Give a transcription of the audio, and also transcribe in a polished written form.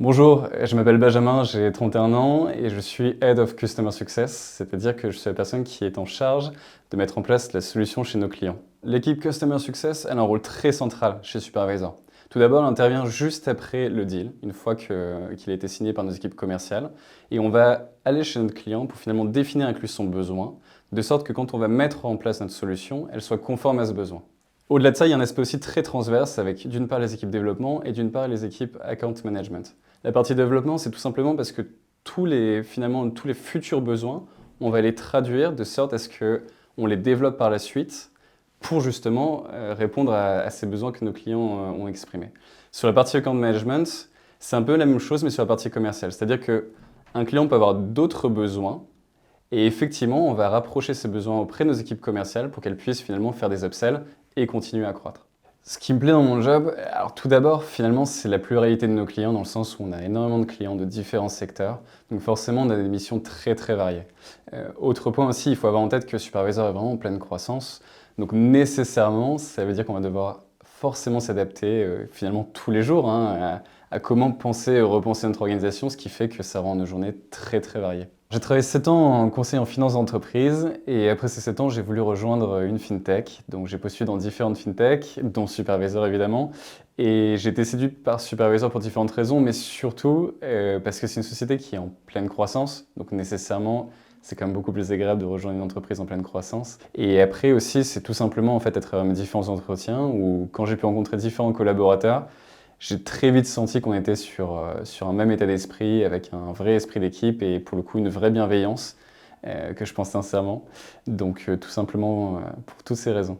Bonjour, je m'appelle Benjamin, j'ai 31 ans et je suis Head of Customer Success, c'est-à-dire que je suis la personne qui est en charge de mettre en place la solution chez nos clients. L'équipe Customer Success, elle a un rôle très central chez Supervisor. Tout d'abord, elle intervient juste après le deal, une fois qu'il a été signé par nos équipes commerciales, et on va aller chez notre client pour finalement définir avec lui son besoin, de sorte que quand on va mettre en place notre solution, elle soit conforme à ce besoin. Au-delà de ça, il y a un aspect aussi très transverse avec d'une part les équipes développement et d'une part les équipes account management. La partie développement, c'est tout simplement parce que finalement, tous les futurs besoins, on va les traduire de sorte à ce qu'on les développe par la suite pour justement répondre à ces besoins que nos clients ont exprimés. Sur la partie account management, c'est un peu la même chose, mais sur la partie commerciale. C'est-à-dire qu'un client peut avoir d'autres besoins et effectivement, on va rapprocher ces besoins auprès de nos équipes commerciales pour qu'elles puissent finalement faire des upsells et continuer à croître. Ce qui me plaît dans mon job, alors tout d'abord, finalement, c'est la pluralité de nos clients, dans le sens où on a énormément de clients de différents secteurs. Donc forcément, on a des missions très très variées. Autre point aussi, il faut avoir en tête que Supervisor est vraiment en pleine croissance. Donc nécessairement, ça veut dire qu'on va devoir forcément s'adapter finalement tous les jours à comment penser et repenser notre organisation, ce qui fait que ça rend nos journées très très variées. J'ai travaillé 7 ans en conseil en finance d'entreprise et après ces 7 ans, j'ai voulu rejoindre une fintech. Donc j'ai postulé dans différentes fintechs, dont Supervisor évidemment. Et j'ai été séduit par Supervisor pour différentes raisons, mais surtout parce que c'est une société qui est en pleine croissance. Donc nécessairement, c'est quand même beaucoup plus agréable de rejoindre une entreprise en pleine croissance. Et après aussi, c'est tout simplement en fait à travers mes différents entretiens où quand j'ai pu rencontrer différents collaborateurs, j'ai très vite senti qu'on était sur un même état d'esprit, avec un vrai esprit d'équipe et pour le coup une vraie bienveillance que je pense sincèrement. Donc tout simplement pour toutes ces raisons.